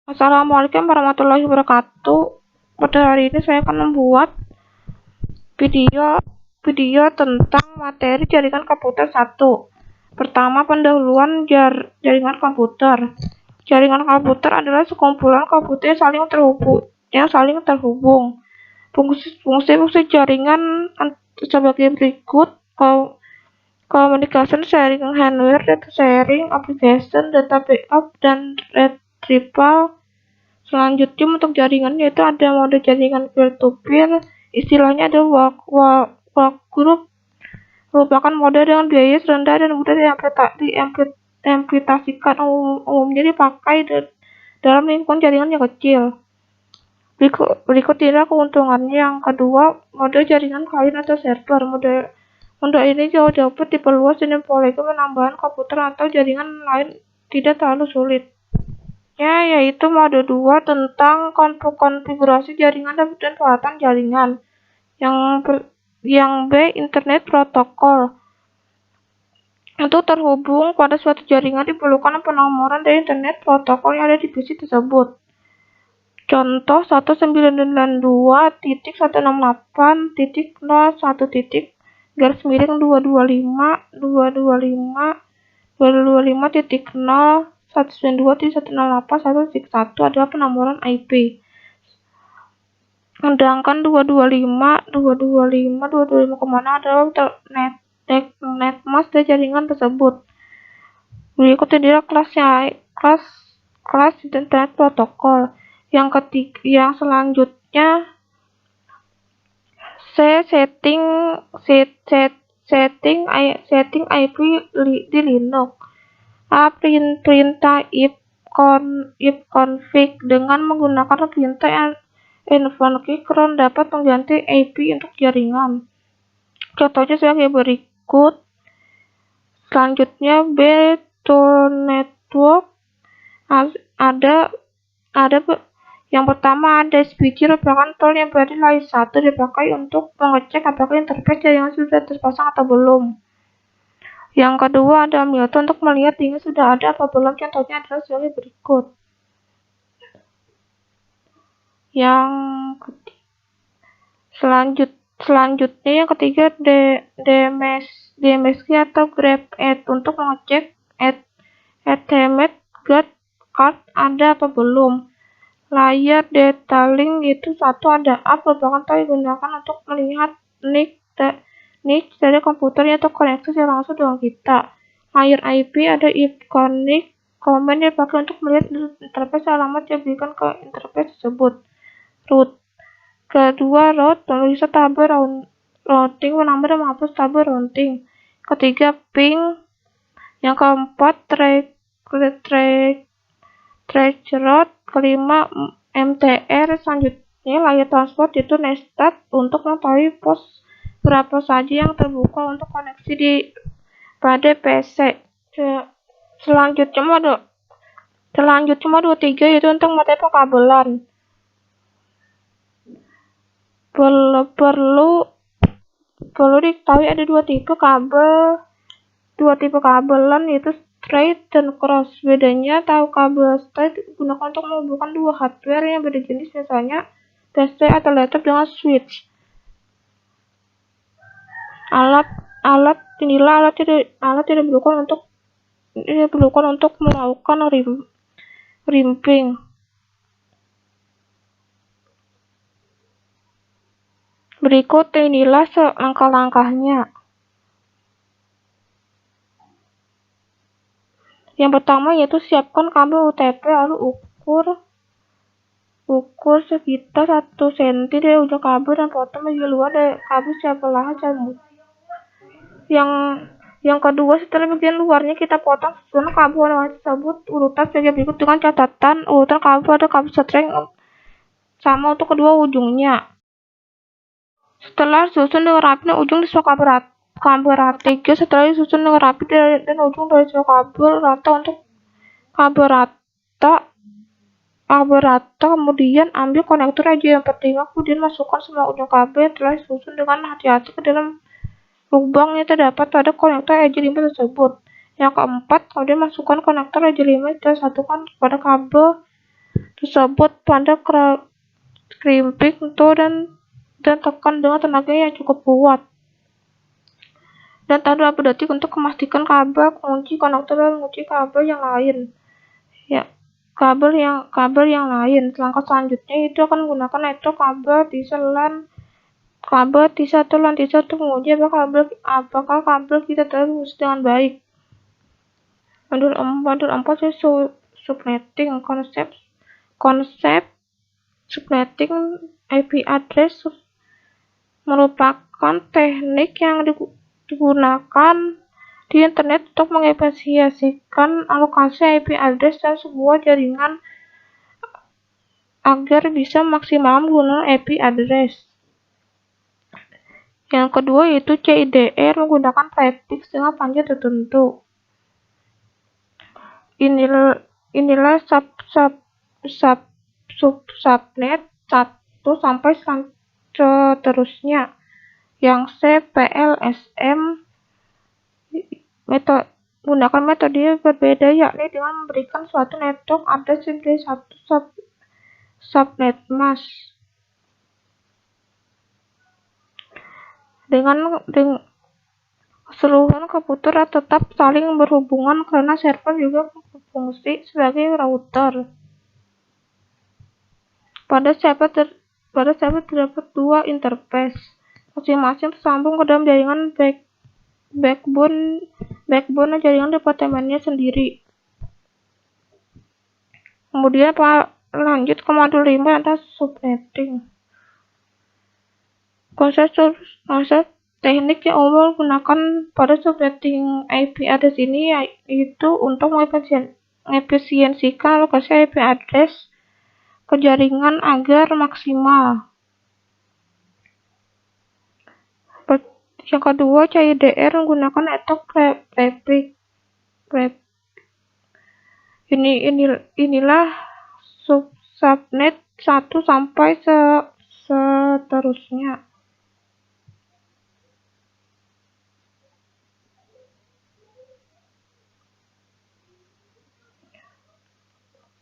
Assalamualaikum warahmatullahi wabarakatuh. Pada hari ini saya akan membuat video tentang materi jaringan komputer 1. Pertama, pendahuluan jaringan komputer. Jaringan komputer adalah sekumpulan komputer yang saling terhubung. Fungsi jaringan sebagai berikut: communication sharing hardware, data sharing, application, data backup, dan retrieval. Selanjutnya untuk jaringan yaitu ada mode jaringan peer-to-peer, istilahnya ada workgroup, merupakan mode dengan biaya rendah dan mudah diimplementasikan, umumnya dipakai dalam lingkungan jaringan yang kecil. Berikut inilah keuntungannya. Yang kedua, mode jaringan klien atau server. Mode ini jauh dapat diperluas dan membolehkan penambahan komputer atau jaringan lain tidak terlalu sulit. Yaitu mode 2 tentang konfigurasi jaringan dan peralatan jaringan. Yang B, Internet Protocol. Untuk terhubung pada suatu jaringan diperlukan penomoran dari Internet Protocol yang ada di PC tersebut. Contoh 192.168.225.225.225.0 192.168.1.1 adalah penomoran IP. Sedangkan 225 kemana adalah netmask dari jaringan tersebut. Berikut adalah kelas Internet Protocol. Yang selanjutnya setting IP di Linux. Perintah ifconfig dengan menggunakan perintah nvenc dapat mengganti IP untuk jaringan. Contohnya sebagai berikut. Selanjutnya B-to-network. Yang pertama ada switcher, merupakan tool yang berada di layar 1, dipakai untuk mengecek apakah interface jaringan sudah terpasang atau belum. Yang kedua ada mute, untuk melihat jaringan sudah ada atau belum. Contohnya adalah sebagai berikut. Selanjutnya yang ketiga DMSG atau grab-add, untuk mengecek Ethernet card ada apa belum. Layar detailing itu satu ada up, merupakan tool digunakan untuk melihat NIC dari komputer atau koneksi secara langsung dengan kita. Layar IP ada ifconfig, command yang dipakai untuk melihat interface alamat yang diberikan ke interface tersebut. Root. Kedua, route, bisa tabel routing, menambah dan menghapus tabel routing. Ketiga, ping. Yang keempat, trace route. Kelima, MTR. Selanjutnya, layar transport yaitu nestat, untuk mengetahui pos berapa saja yang terbuka untuk koneksi pada PC. Selanjutnya mode 3 yaitu untuk mode pengkabelan. Perlu diketahui ada dua tipe kabelan yaitu straight dan cross. Bedanya, tahu kabel straight digunakan untuk menghubungkan dua hardware yang beda jenis, misalnya PC atau laptop dengan switch. Alat tidak diperlukan untuk melakukan rimping. Berikut inilah langkah-langkahnya. Yang pertama yaitu siapkan kabel UTP, lalu ukur sekitar 1 cm dari ujung kabel dan potong bagian luar dari kabel secara perlahan. Yang kedua, setelah bagian luarnya kita potong, susunan kabel warna tersebut urutan sebagai berikut dengan catatan urutan kabel pada kabel string sama untuk kedua ujungnya. Setelah susun dengan rapi dan ujung di sebuah kabel rata. Setelah disusun dengan rapi dan ujung dari sebuah kabel rata untuk kabel rata, kemudian ambil konektor RJ45, kemudian masukkan semua ujung kabel yang telah disusun dengan hati-hati ke dalam lubang yang terdapat pada konektor RJ5 tersebut. Yang keempat, kemudian masukkan konektor RJ5 yang telah disatukan pada kabel tersebut pada crimping dan tekan dengan tenaga yang cukup kuat. Dan tahan beberapa detik untuk memastikan kabel, kunci konektor, dan mengunci kabel yang lain. Ya, kabel yang lain. Langkah selanjutnya itu akan menggunakan network kabel teaser LAN, kabel teaser atau LAN teaser untuk menguji apakah kabel kita terhubung dengan baik. Modul 4 itu subnetting. Konsep subnetting IP address merupakan teknik yang digunakan di internet untuk mengefisiensikan alokasi IP address dan sebuah jaringan agar bisa maksimal menggunakan IP address. Yang kedua yaitu CIDR menggunakan prefix dengan panjang tertentu. Inilah subnet 1 sampai seterusnya. Yang CPLSM menggunakan metode berbeda, yakni dengan memberikan suatu network address menjadi satu subnet mask. Dengan keseluruhan komputer tetap saling berhubungan karena server juga berfungsi sebagai router. Pada server terdapat dua interface, masing-masing tersambung ke dalam jaringan backbone jaringan departemennya sendiri. Kemudian lanjut ke modul 5 tentang subnetting. Konsep teknik yang umum digunakan pada subnetting IP address ini yaitu untuk mengefisiensikan alokasi IP address ke jaringan agar maksimal. Yang kedua, CIDR menggunakan network prefix. Inilah subnet 1 sampai seterusnya.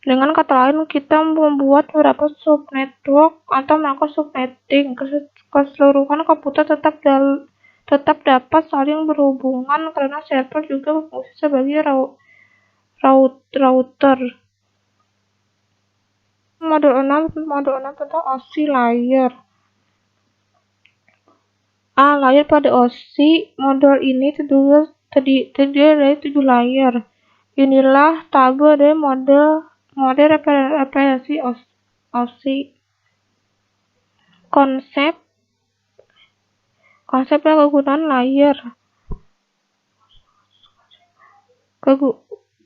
Dengan kata lain, kita membuat beberapa subnetwork atau melakukan subnetting. Keseluruhan komputer tetap dapat saling berhubungan karena server juga berfungsi sebagai router. Modul 6 tentang OSI layer. Layer pada OSI modul ini terdiri dari 7 layer. Inilah tabel dari model referensi OSI. Konsep dan kegunaan layer.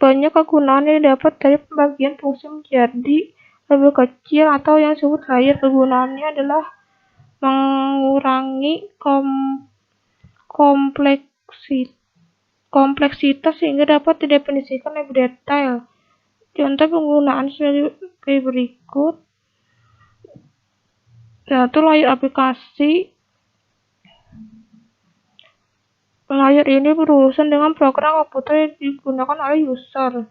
Banyak kegunaan yang didapat dari pembagian fungsi menjadi lebih kecil atau yang disebut layer. Kegunaannya adalah mengurangi kompleksitas sehingga dapat didefinisikan lebih detail. Contoh penggunaan sebagai berikut, yaitu layer aplikasi. Layer ini berurusan dengan program komputer yang digunakan oleh user.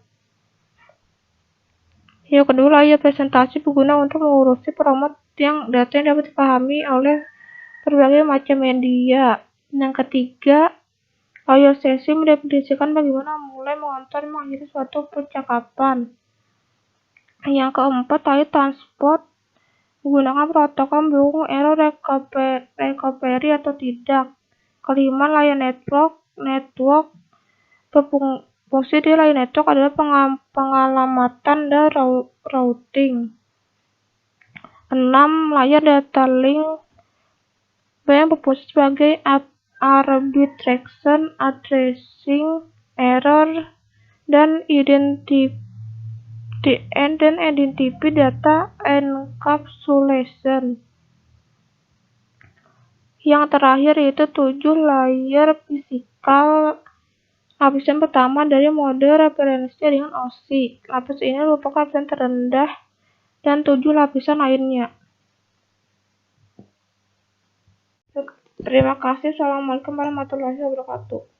Yang kedua, layer presentasi berguna untuk mengurusi format data yang dapat dipahami oleh berbagai macam media. Yang ketiga, layer sesi mendefinisikan bagaimana mulai, mengontrol, dan mengakhiri suatu percakapan. Yang keempat, layer transport menggunakan protokol mendukung error recovery atau tidak. Kelima, layer network berfungsi di layer network adalah pengalamatan dan routing. 6. Layer data link yang berfungsi sebagai arbitration, addressing error, dan identity data encapsulation. Yang terakhir yaitu 7 layer fisikal. Lapisan pertama dari mode referensi jaringan OSI. Lapis ini merupakan lapisan terendah dan 7 lapisan lainnya. Terima kasih. Assalamualaikum warahmatullahi wabarakatuh.